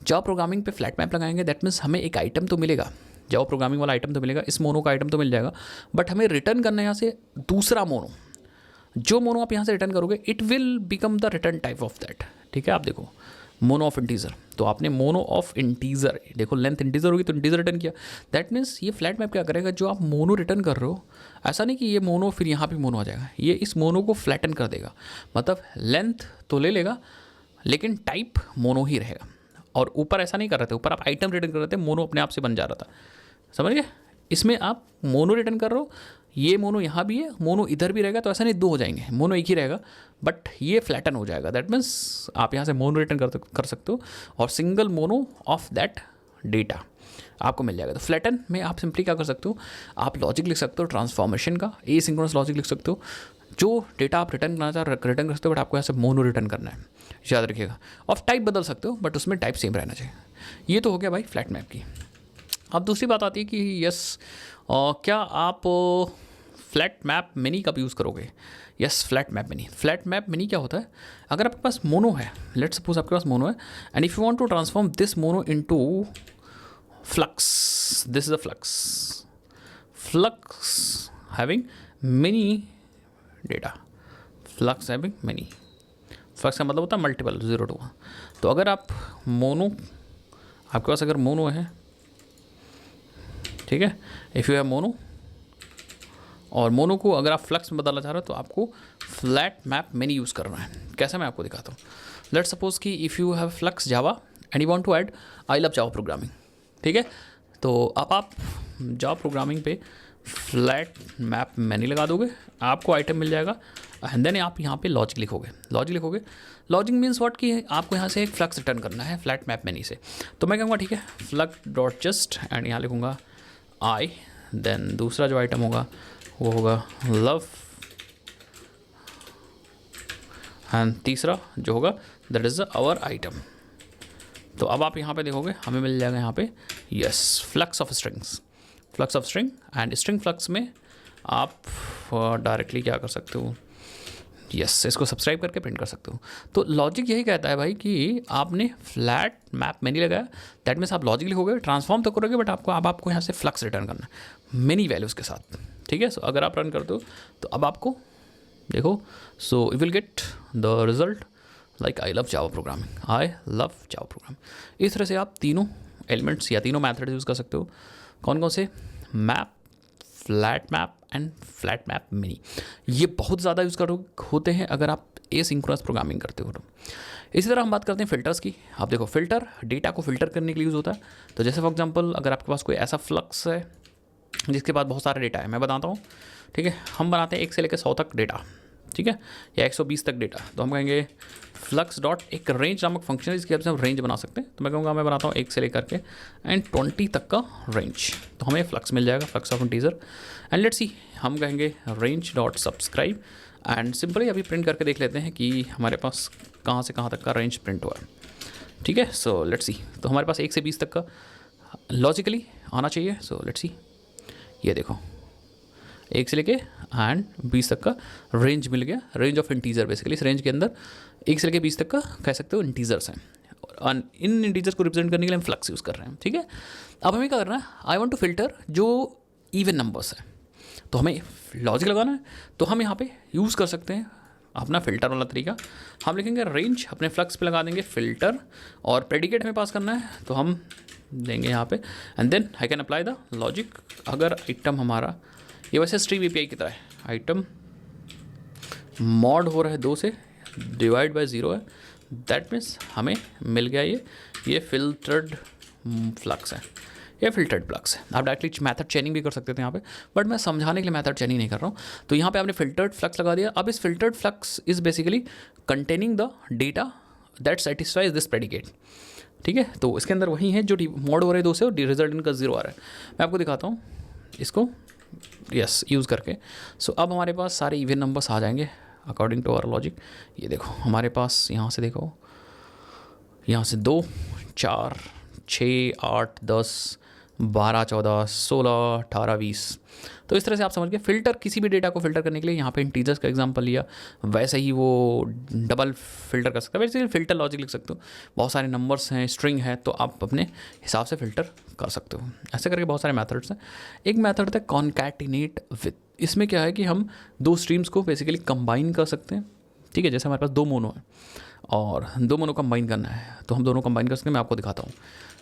जावा प्रोग्रामिंग पे फ्लैट मैप लगाएंगे, दैट मीन्स हमें एक आइटम तो मिलेगा, जावा प्रोग्रामिंग वाला आइटम तो मिलेगा, इस मोनो का आइटम तो मिल जाएगा, बट हमें रिटर्न करना है यहाँ से दूसरा मोनो। जो मोनो आप यहाँ से रिटर्न करोगे it will become the return type of that. ठीक है, आप देखो मोनो ऑफ इंटीजर, तो आपने मोनो ऑफ इंटीजर, देखो लेंथ इंटीजर होगी तो इंटीजर रिटर्न किया। दैट मीन्स ये फ्लैट मैप क्या करेगा, जो आप मोनो रिटर्न कर रहे हो, ऐसा नहीं कि ये मोनो फिर यहाँ पे मोनो आ जाएगा, ये इस मोनो को फ्लैटन कर देगा। मतलब लेंथ तो ले लेगा लेकिन टाइप मोनो ही रहेगा। और ऊपर ऐसा नहीं कर रहे थे, ऊपर आप आइटम रिटर्न कर रहे थे, मोनो अपने आप से बन जा रहा था, समझ गए। इसमें आप मोनो रिटर्न कर रहे हो, ये मोनो यहाँ भी है, मोनो इधर भी रहेगा, तो ऐसा नहीं दो हो जाएंगे, मोनो एक ही रहेगा, बट ये फ्लैटन हो जाएगा। दैट मीन्स आप यहाँ से मोनो रिटर्न कर सकते हो और single mono of that data आपको मिल जाएगा। तो फ्लैटन में आप सिंपली क्या कर सकते हो, आप लॉजिक लिख सकते हो ट्रांसफॉर्मेशन का, एसिंक्रोनस लॉजिक लिख सकते हो, जो डेटा आप रिटर्न करना चाह रिटर्न कर सकते हो, बट आपको यहाँ से मोनो रिटर्न करना है, याद रखिएगा। ऑफ टाइप बदल सकते हो बट उसमें टाइप सेम रहना चाहिए। ये तो हो गया भाई फ्लैट मैप की। अब दूसरी बात आती है कि यस क्या आप फ्लैट मैप मिनी कब यूज़ करोगे। Yes flat map many. Flat map many क्या होता है, अगर आपके पास मोनो है, लेट्स सपोज आपके पास मोनो है, and if you want to transform this mono into flux, this is a flux having many data, flux having many, flux का मतलब होता है मल्टीपल 0 to 1। तो अगर आप मोनो, आपके पास अगर मोनो है, ठीक है, इफ़ यू हैव मोनो, और मोनो को अगर आप फ्लक्स में बदलना चाह रहे हो तो आपको फ्लैट मैप मिनी यूज़ करना है। कैसे, मैं आपको दिखाता हूँ। लेट्स सपोज कि if you have flux Java and you want to add I love Java programming, ठीक है, तो अब आप जावा प्रोग्रामिंग पे फ्लैट मैप मिनी लगा दोगे, आपको आइटम मिल जाएगा, एंड देन आप यहाँ पे लॉजिक लिखोगे। लॉजिक मीन्स व्हाट कि आपको यहाँ से एक फ्लक्स रिटर्न करना है फ्लैट मैप मिनी से। तो मैं कहूँगा ठीक है फ्लक्स डॉट जस्ट, एंड यहाँ लिखूँगा आई, देन दूसरा जो आइटम होगा वो होगा लव, एंड तीसरा जो होगा दैट इज़ आवर आइटम। तो अब आप यहाँ पे देखोगे हमें मिल जाएगा यहाँ पे yes flux of string, and string flux में आप डायरेक्टली क्या कर सकते हो, यस इसको सब्सक्राइब करके प्रिंट कर सकते हो। तो लॉजिक यही कहता है भाई कि आपने फ्लैट मैप मिनी लगाया, दैट मीन्स आप लॉजिक लिखोगे, ट्रांसफॉर्म तो करोगे, बट आपको यहाँ से फ्लक्स रिटर्न करना है मिनी वैल्यूज़ के साथ, ठीक है। सो अगर आप रन करते हो तो अब आपको देखो, so you will get the result like I love Java programming. इस तरह से आप तीनों एलिमेंट्स या तीनों मैथड्स यूज़ कर सकते हो। कौन कौन से, map, flat map and flat map mini. ये बहुत ज़्यादा यूज़ होते हैं अगर आप एसिंक्रोनस प्रोग्रामिंग करते हो तो। इसी तरह हम बात करते हैं फ़िल्टर्स की। आप देखो फ़िल्टर डेटा को फ़िल्टर करने के लिए यूज़ होता है। तो जैसे फॉर एग्जांपल अगर आपके पास कोई ऐसा फ्लक्स है जिसके पास बहुत सारा डेटा है, मैं बताता हूँ, ठीक है। हम बनाते हैं 1 से लेकर 100 तक डेटा, ठीक है, या 120 तक डेटा। तो हम कहेंगे फ्लक्स डॉट एक रेंज नामक फंक्शन है जिसकी हेल्प से हम रेंज बना सकते हैं। तो मैं कहूँगा मैं बनाता हूँ 1 से लेकर के एंड 20 तक का रेंज, तो हमें फ्लक्स मिल जाएगा, flux of integer. And let's see, हम कहेंगे range dot subscribe and simply अभी प्रिंट करके देख लेते हैं कि हमारे पास कहाँ से कहाँ तक का रेंज प्रिंट हुआ है, ठीक है। सो लेट्स सी, तो हमारे पास 1 से 20 तक का लॉजिकली आना चाहिए। सो लेट्स सी, ये देखो 1 से लेके एंड 20 तक का रेंज मिल गया, रेंज ऑफ इंटीजर। बेसिकली इस रेंज के अंदर 1 से लेके 20 तक का कह सकते हो इंटीजर्स हैं, और इन इंटीजर्स को रिप्रेजेंट करने के लिए हम फ्लक्स यूज़ कर रहे हैं, ठीक है। अब हमें क्या करना है, आई वांट टू फिल्टर जो इवन नंबर्स हैं, तो हमें लॉजिक लगाना है। तो हम यहाँ पे यूज़ कर सकते हैं अपना फ़िल्टर वाला तरीका। हम लिखेंगे रेंज, अपने फ्लक्स पे लगा देंगे फ़िल्टर, और प्रेडिकेट हमें पास करना है तो हम देंगे यहाँ पे, and then I can apply the logic. अगर आइटम हमारा ये वैसे स्ट्रीम एपीआई की तरह है, आइटम मॉड हो रहा है 2 से, डिवाइड बाय 0 है, दैट मीन्स हमें मिल गया ये फिल्टर्ड फ्लक्स है, ये फिल्टर्ड फ्लक्स है। आप डायरेक्टली मेथड चेनिंग भी कर सकते थे यहाँ पे, बट मैं समझाने के लिए मेथड चेनिंग नहीं कर रहा हूँ। तो यहाँ पे आपने फिल्टर्ड फ्लक्स लगा दिया। अब इस filtered flux is basically containing the data that satisfies this predicate, ठीक है। तो इसके अंदर वही है जो मॉड हो रहे हैं 2 से, और रिजल्ट इनका 0 आ रहा है। मैं आपको दिखाता हूँ इसको, यस, यूज़ करके। सो अब हमारे पास सारे इवन नंबर्स आ जाएंगे अकॉर्डिंग टू आवर लॉजिक। ये देखो हमारे पास यहाँ से देखो, यहाँ से 2, 4, 6, 8, 10, 12, 14, 16, 18, 20। तो इस तरह से आप समझ गए, फ़िल्टर किसी भी डेटा को फ़िल्टर करने के लिए यहाँ पे इंटीजर्स का एग्जांपल लिया, वैसे ही वो डबल फ़िल्टर कर सकता है। वैसे फ़िल्टर लॉजिक लिख सकते हो, बहुत सारे नंबर्स हैं, स्ट्रिंग है, तो आप अपने हिसाब से फ़िल्टर कर सकते हो। ऐसे करके बहुत सारे मेथड्स हैं। एक मेथड है कॉन्कैटिनेट विद। इसमें क्या है कि हम 2 स्ट्रीम्स को बेसिकली कंबाइन कर सकते हैं, ठीक है। जैसे हमारे पास 2 मोनो है और 2 मोनो कंबाइन करना है, तो हम दोनों कंबाइन कर सकते हैं। मैं आपको दिखाता हूँ,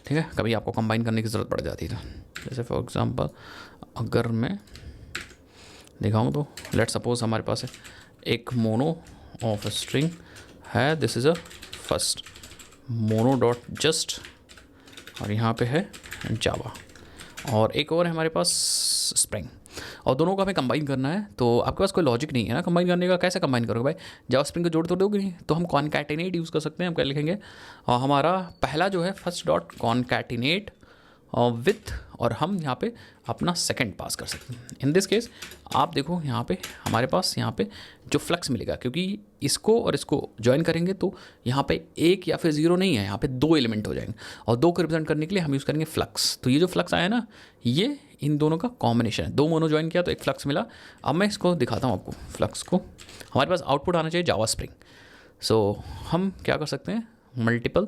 ठीक है। कभी आपको कंबाइन करने की ज़रूरत पड़ जाती है, तो जैसे फॉर एग्जांपल अगर मैं दिखाऊँ तो लेट सपोज हमारे पास है एक मोनो ऑफ स्ट्रिंग है, this is a first mono dot just, और यहाँ पे है जावा, और एक और है हमारे पास स्प्रिंग, और दोनों को हमें कंबाइन करना है। तो आपके पास कोई लॉजिक नहीं है ना कंबाइन करने का, कैसे कंबाइन करोगे भाई, जावा स्प्रिंग को जोड़ तो दोगे नहीं। तो हम कॉन्कैटिनेट यूज़ कर सकते हैं। हम क्या लिखेंगे, हमारा पहला जो है फर्स्ट डॉट कॉन्कैटिनेट विथ, और हम यहाँ पे अपना सेकंड पास कर सकते हैं। इन दिस केस आप देखो यहाँ पे हमारे पास यहाँ पे जो फ्लक्स मिलेगा, क्योंकि इसको और इसको ज्वाइन करेंगे तो यहाँ पे 1 या फिर 0 नहीं है, यहाँ पे 2 एलिमेंट हो जाएंगे, और 2 को रिप्रेजेंट करने के लिए हम यूज़ करेंगे फ्लक्स। तो ये जो फ्लक्स आया ना, ये इन दोनों का कॉम्बिनेशन है। 2 मोनो ज्वाइन किया तो एक फ्लक्स मिला। अब मैं इसको दिखाता हूँ आपको, फ्लक्स को हमारे पास आउटपुट आना चाहिए जावा स्प्रिंग। सो हम क्या कर सकते हैं, मल्टीपल,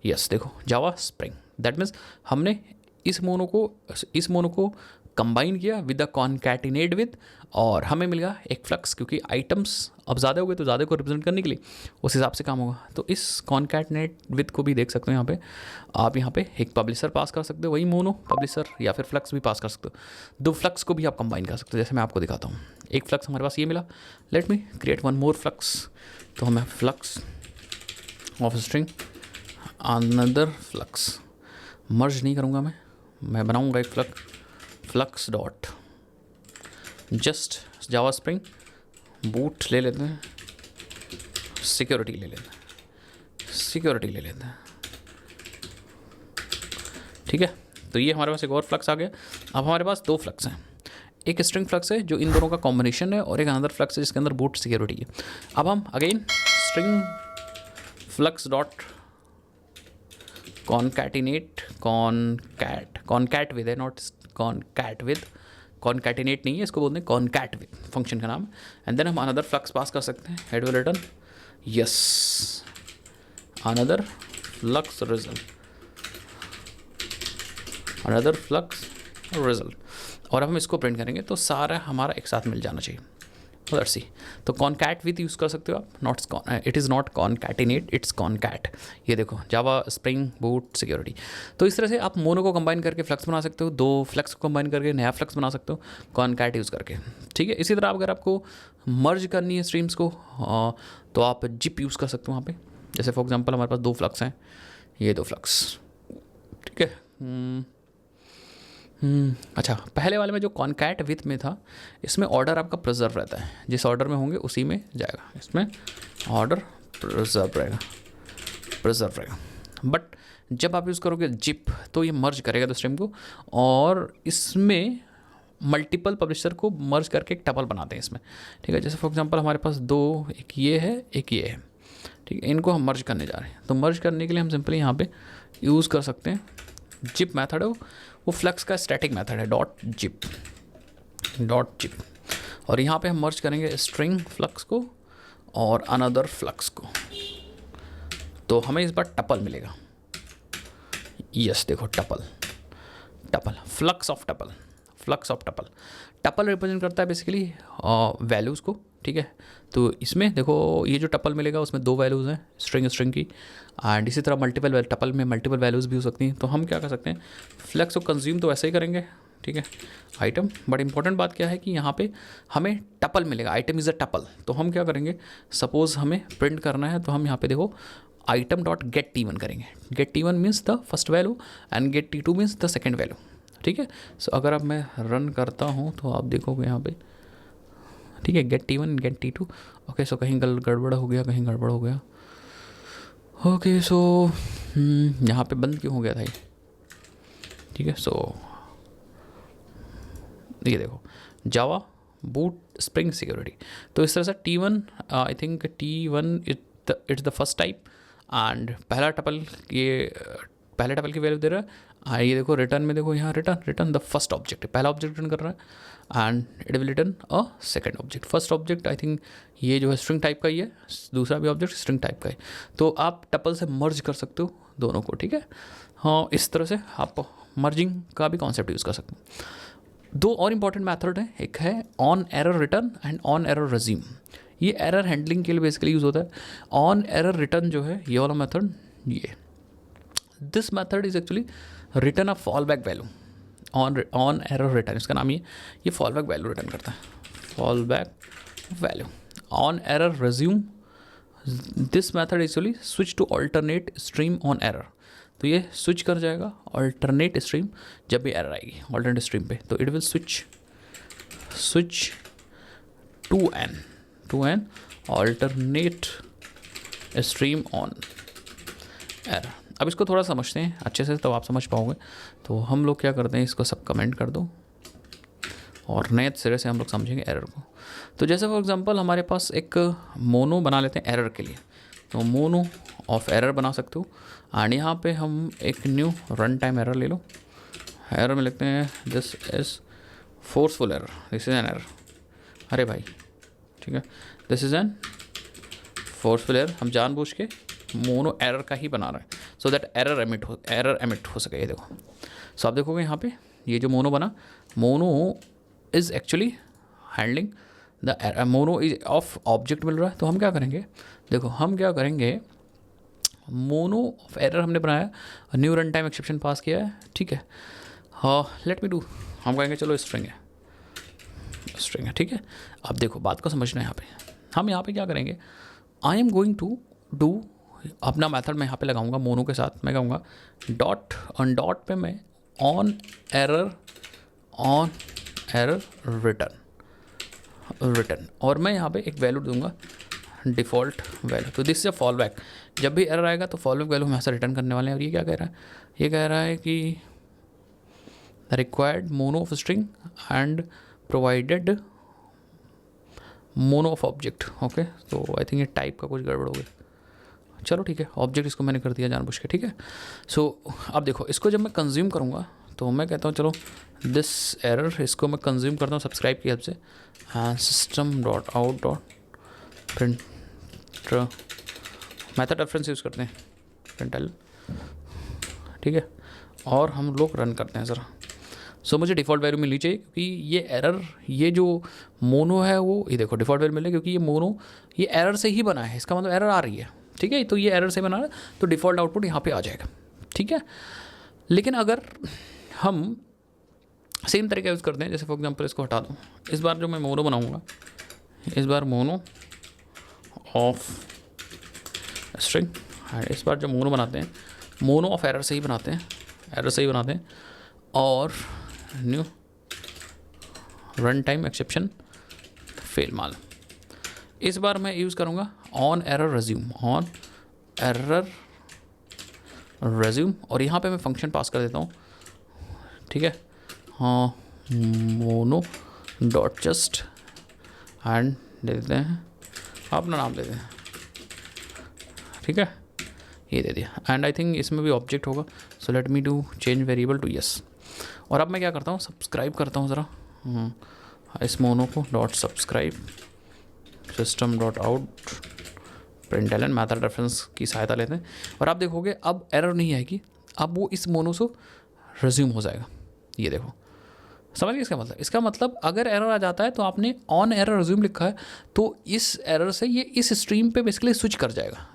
यस देखो जावा स्प्रिंग, दैट मीन्स हमने इस मोनो को कंबाइन किया विद द कॉन्कैटिनेट विद, और हमें मिल गया एक फ्लक्स, क्योंकि आइटम्स अब ज़्यादा हो गए तो ज़्यादा को रिप्रेजेंट करने के लिए उस हिसाब से काम होगा। तो इस कॉन्कैटिनेट विद को भी देख सकते हो यहाँ पे, आप यहाँ पे एक पब्लिशर पास कर सकते हो, वही मोनो पब्लिशर, या फिर फ्लक्स भी पास कर सकते हो। 2 फ्लक्स को भी आप कंबाइन कर सकते हो, जैसे मैं आपको दिखाता हूँ। एक फ्लक्स हमारे पास ये मिला, let me create 1 more flux. तो हमें flux of string another flux, merge नहीं करूँगा मैं बनाऊँगा एक flux dot just Java Spring Boot ले लेते हैं, सिक्योरिटी ले लेते हैं, ठीक है। तो ये हमारे पास एक और फ्लक्स आ गया। अब हमारे पास 2 फ्लक्स हैं, एक स्ट्रिंग फ्लक्स है जो इन दोनों का कॉम्बिनेशन है, और एक अनदर फ्लक्स है जिसके अंदर बूट सिक्योरिटी है। अब हम again string flux dot concatenate, concat with है, नॉट कॉन्कैट विद, कॉन्कैटिनेट नहीं है, इसको बोलते हैं कॉन्कैट विद, फंक्शन का नाम। एंड देन हम अनदर फ्लक्स पास कर सकते हैं, head will return yes another flux result, another flux result, और हम इसको प्रिंट करेंगे तो सारा हमारा एक साथ मिल जाना चाहिए। Let's see. तो कॉनकैट विथ यूज़ कर सकते हो आप, not it is not concatenate, it's concat. ये देखो जावा स्प्रिंग बूट सिक्योरिटी। तो इस तरह से आप मोनो को कंबाइन करके फ्लक्स बना सकते हो, दो फ्लक्स को कंबाइन करके नया फ्लक्स बना सकते हो कॉनकैट यूज़ करके, ठीक है। इसी तरह अगर आपको मर्ज करनी है स्ट्रीम्स को तो आप जिप यूज़ कर सकते हो वहाँ पे। जैसे फॉर एग्जांपल हमारे पास दो फ्लक्स हैं, ये दो फ्लक्स, ठीक है। अच्छा, पहले वाले में जो कॉनकैट विथ में था, इसमें ऑर्डर आपका प्रिजर्व रहता है, जिस ऑर्डर में होंगे उसी में जाएगा, इसमें ऑर्डर प्रिजर्व रहेगा। बट जब आप यूज़ करोगे जिप तो ये मर्ज करेगा दो स्ट्रीम को, और इसमें मल्टीपल पब्लिशर को मर्ज करके एक टपल बनाते हैं इसमें, ठीक है। जैसे फॉर एग्जांपल हमारे पास दो, एक ये है एक ये है, ठीक है। इनको हम मर्ज करने जा रहे हैं, तो मर्ज करने के लिए हम सिंपली यहाँ पे यूज़ कर सकते हैं जिप मेथड है, वो फ्लक्स का स्टैटिक मेथड है, डॉट जिप। और यहाँ पे हम मर्ज करेंगे स्ट्रिंग फ्लक्स को और अनदर फ्लक्स को, तो हमें इस बार टपल मिलेगा। यस देखो tuple flux of tuple represent करता है बेसिकली वैल्यूज़ को, ठीक है। तो इसमें देखो ये जो टपल मिलेगा उसमें दो वैल्यूज़ हैं स्ट्रिंग की, एंड इसी तरह मल्टीपल टपल में मल्टीपल वैल्यूज़ भी हो सकती हैं। तो हम क्या कर सकते हैं, फ्लक्स को कंज्यूम तो वैसे ही करेंगे, ठीक है, आइटम। बट इंपॉर्टेंट बात क्या है कि यहाँ पे हमें टपल मिलेगा, आइटम इज़ अ टपल। तो हम क्या करेंगे, सपोज हमें प्रिंट करना है, तो हम यहाँ पे देखो आइटम डॉट गेट T1 करेंगे। Get T1 means the first value and get T2 means the second value, ठीक है। सो अगर अब मैं रन करता हूँ तो आप देखोगे यहाँ पे, ठीक है, gate T1 gate T2। Okay, सो कहीं गड़बड़ हो गया, ओके। सो यहाँ पे बंद क्यों हो गया था ये, ठीक है। सो ये देखो जावा बूट स्प्रिंग सिक्योरिटी। तो इस तरह से T1 I think T1 it's the first type, and पहले टपल की वैल्यू दे रहा है। ये देखो रिटर्न में देखो यहाँ रिटर्न द फर्स्ट ऑब्जेक्ट, पहला ऑब्जेक्ट रिटर्न कर रहा है, and it will return a second object. First object I think ये जो है स्ट्रिंग टाइप का ही है, दूसरा भी ऑब्जेक्ट स्ट्रिंग टाइप का है। तो आप टपल से मर्ज कर सकते हो दोनों को, ठीक है। हाँ, इस तरह से आप मर्जिंग का भी कॉन्सेप्ट यूज़ कर सकते हो। दो और इंपॉर्टेंट मेथड है, एक है on error return and on error resume. ये एरर हैंडलिंग के लिए बेसिकली यूज़ होता है। ऑन एरर रिटर्न जो है ये वाला मेथड, ये this method is actually return a fall back value on error return, इसका नाम ये फॉल बैक वैल्यू रिटर्न करता है, fall back value. On error resume, this method actually switch to alternate stream on error. तो ये switch कर जाएगा alternate stream, जब भी एरर आएगी अल्टरनेट स्ट्रीम पे, तो it will switch to an alternate stream on error. अब इसको थोड़ा समझते हैं अच्छे से, तो आप समझ पाओगे। तो हम लोग क्या करते हैं, इसको सब कमेंट कर दो और नए सिरे से हम लोग समझेंगे एरर को। तो जैसे फॉर एग्जांपल हमारे पास एक मोनो बना लेते हैं एरर के लिए, तो मोनो ऑफ एरर बना सकते हो। एंड यहाँ पे हम एक न्यू रन टाइम एरर ले लो, एरर में लिखते हैं this is forceful error, this is an error. अरे भाई, ठीक है, this is an forceful error. हम जानबूझ के मोनो एरर का ही बना रहे हैं, सो दैट एरर एमिट हो सके। ये देखो, सो आप देखोगे यहाँ पे ये जो मोनो बना, mono is actually handling the mono is of object मिल रहा है। तो हम क्या करेंगे, देखो हम क्या करेंगे, मोनो ऑफ एरर हमने बनाया, न्यू रन टाइम एक्सेप्शन पास किया है, ठीक है। लेट मी डू, हम कहेंगे चलो स्ट्रिंग है, ठीक है। अब देखो बात को समझना है, यहाँ पे हम यहाँ पे क्या करेंगे, I am going to do अपना मेथड मैं यहाँ पे लगाऊंगा मोनो के साथ, मैं कहूँगा डॉट पे मैं ऑन एरर रिटर्न, और मैं यहाँ पे एक वैल्यू दूंगा डिफ़ॉल्ट वैल्यू। तो this is a fall back, जब भी एरर आएगा तो फॉल बैक वैल्यू हम यहाँ से रिटर्न करने वाले हैं। और ये क्या कह रहा है, ये कह रहा है कि the required mono of string and provided mono of object. Okay, तो आई थिंक ये टाइप का कुछ गड़बड़ हो गया, चलो ठीक है, ऑब्जेक्ट इसको मैंने कर दिया जानबूझ के, ठीक है। सो अब देखो, इसको जब मैं कंज्यूम करूँगा तो मैं कहता हूँ चलो दिस एरर, इसको मैं कंज्यूम करता हूँ सब्सक्राइब की हेल्प से, system dot out dot print method reference use करते हैं प्रिंटल, ठीक है। और हम लोग रन करते हैं ज़रा, सो मुझे डिफ़ॉल्ट वैल्यू मिलनी चाहिए, क्योंकि ये एरर, ये जो मोनो है वो, ये देखो डिफ़ॉल्ट वैल्यू मिले, क्योंकि ये मोनो ये एरर से ही बना है, इसका मतलब एरर आ रही है, ठीक है। तो ये एरर से बना है, तो डिफ़ॉल्ट आउटपुट यहाँ पे आ जाएगा, ठीक है। लेकिन अगर हम सेम तरीका यूज़ करते हैं, जैसे फॉर एग्जांपल इसको हटा दूँ, इस बार जो मैं मोनो बनाऊँगा, इस बार मोनो ऑफ स्ट्रिंग, इस बार जो मोनो बनाते हैं, मोनो ऑफ एरर से ही बनाते हैं, एरर से ही बनाते हैं, और new run time exception fail माल। इस बार मैं यूज़ करूँगा on error resume, on error resume, और यहाँ पे मैं फंक्शन पास कर देता हूँ, ठीक है। हाँ, mono dot just and they देते हैं, अपना नाम दे देते हैं, ठीक है, ये दे दिया। एंड आई थिंक इसमें भी ऑब्जेक्ट होगा, so let me do change variable to yes. और अब मैं क्या करता हूँ, सब्सक्राइब करता हूँ ज़रा इस मोनो को, dot subscribe system dot out println method reference की सहायता लेते हैं, और आप देखोगे अब एरर नहीं आएगी, अब वो इस मोनो से रिज्यूम हो जाएगा। ये देखो, समझ गए इसका मतलब? इसका मतलब अगर एरर आ जाता है तो आपने ऑन एरर रिज्यूम लिखा है, तो इस एरर से ये इस स्ट्रीम पे बेसिकली स्विच कर जाएगा,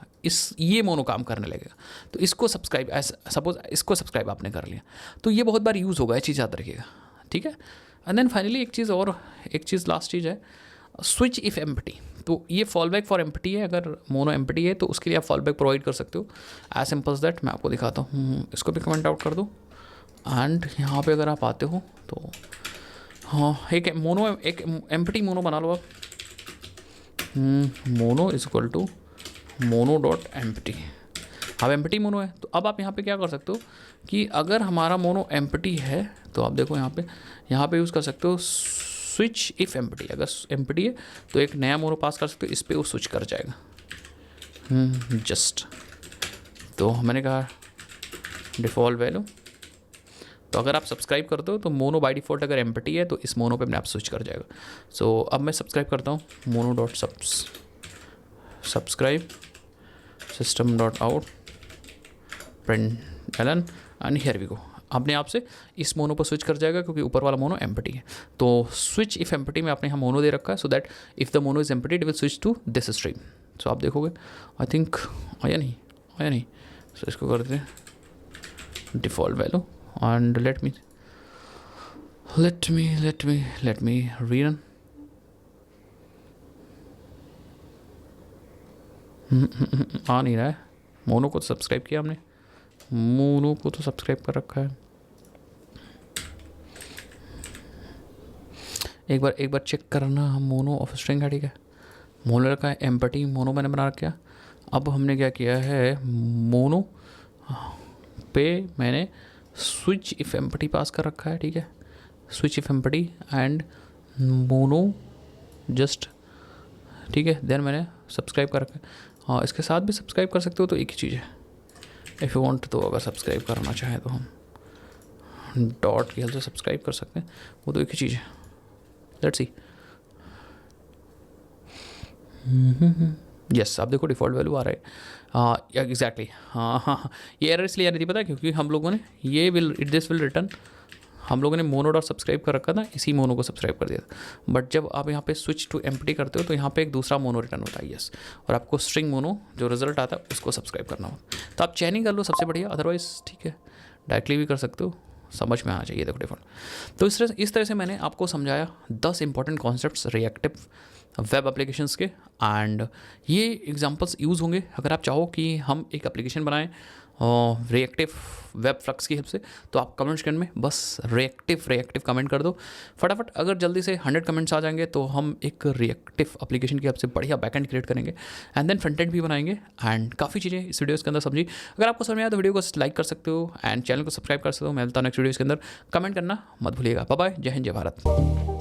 ये मोनो काम करने लगेगा। तो इसको सब्सक्राइब, सपोज इसको सब्सक्राइब आपने कर लिया, तो ये बहुत बार यूज़ होगा, ये चीज़ याद रखिएगा, ठीक है। एंड देन फाइनली एक चीज़ लास्ट चीज़ है, स्विच इफ़ एम्प्टी। तो ये फॉल बैक फॉर एम्प्टी है, अगर मोनो एम्प्टी है तो उसके लिए आप फॉल बैक प्रोवाइड कर सकते हो, एज सिंपल दैट। मैं आपको दिखाता हूँ, इसको भी कमेंट आउट कर दो, एंड यहाँ पे अगर आप आते हो तो हाँ, एक एम्प्टी मोनो बना लो आप, mono is equal to mono dot empty. अब एम्प्टी मोनो है, तो अब आप यहाँ पे क्या कर सकते हो कि अगर हमारा मोनो एम्प्टी है तो आप देखो यहाँ पे यूज़ कर सकते हो स्विच इफ़ एम्प्टी। अगर एम्प्टी है तो एक नया मोनो पास कर सकते हो, इस पर वो स्विच कर जाएगा जस्ट। तो मैंने कहा डिफ़ॉल्ट वैल्यू, तो अगर आप सब्सक्राइब करते हो तो मोनो बाय डिफ़ॉल्ट अगर एम्प्टी है तो इस मोनो पे अपने आप स्विच कर जाएगा। सो अब मैं सब्सक्राइब करता हूँ, mono dot subscribe system dot out println and here we go. अपने आप से इस मोनो पर स्विच कर जाएगा, क्योंकि ऊपर वाला मोनो एम्प्टी है। तो स्विच इफ एम्प्टी में आपने यहाँ मोनो दे रखा है, so that if the mono is empty it will switch to this stream. So आप देखोगे, आई थिंक आया नहीं। सो इसको कर देते हैं default value, and let me rerun. आ नहीं रहा है, मोनो को तो सब्सक्राइब किया हमने, मोनो को तो सब्सक्राइब कर रखा है। एक बार चेक करना, मोनो ऑफ स्ट्रिंग है, ठीक है, मोनो रखा है, एम्प्टी मोनो मैंने बना रखा। अब हमने क्या किया है, मोनो पे मैंने स्विच इफ एम्प्टी पास कर रखा है, ठीक है, switch if empty and mono just, ठीक है। देन मैंने सब्सक्राइब कर रखा है, हाँ इसके साथ भी सब्सक्राइब कर सकते हो, तो एक ही चीज़ है। इफ़ यू वांट, तो अगर सब्सक्राइब करना चाहें तो हम डॉट की हेल्प से सब्सक्राइब कर सकते हैं, वो तो एक ही चीज़ है। लेट्स सी, यस आप देखो डिफ़ॉल्ट वैल्यू आ रहा है, एग्जैक्टली। हाँ, ये एरर इसलिए आ रही थी पता है, क्योंकि हम लोगों ने दिस विल रिटर्न, हम लोगों ने मोनो डॉट सब्सक्राइब कर रखा था, इसी मोनो को सब्सक्राइब कर दिया था। बट जब आप यहाँ पे स्विच टू एम्प्टी करते हो तो यहाँ पे एक दूसरा मोनो रिटर्न होता है, यस, और आपको स्ट्रिंग मोनो जो रिजल्ट आता है उसको सब्सक्राइब करना होता है। तो आप चेनिंग कर लो, सबसे बढ़िया, अदरवाइज ठीक है डायरेक्टली भी कर सकते हो, समझ में आना चाहिए। देखो डिफ़ॉल्ट। तो इस तरह से मैंने आपको समझाया 10 important concepts reactive web applications के, एंड ये एग्जांपल्स यूज़ होंगे अगर आप चाहो कि हम एक एप्लीकेशन बनाएं रिएक्टिव वेब फ्लक्स की हेल्प से, तो आप कमेंट सेक्शन में बस रिएक्टिव कमेंट कर दो फटाफट। अगर जल्दी से 100 कमेंट्स आ जाएंगे तो हम एक रिएक्टिव एप्लीकेशन की हेल्प से बढ़िया बैकएंड क्रिएट करेंगे, एंड देन फ्रंट एंड भी बनाएंगे, एंड काफ़ी चीज़ें इस वीडियोज़ के अंदर समझी। अगर आपको समझ में आया तो वीडियो को लाइक कर सकते हो, एंड चैनल को सब्सक्राइब कर सकते हो। मैं मिलता हूं नेक्स्ट वीडियोज़ के अंदर, कमेंट करना मत भूलिएगा। बाय बाय, जय हिंद, जय भारत।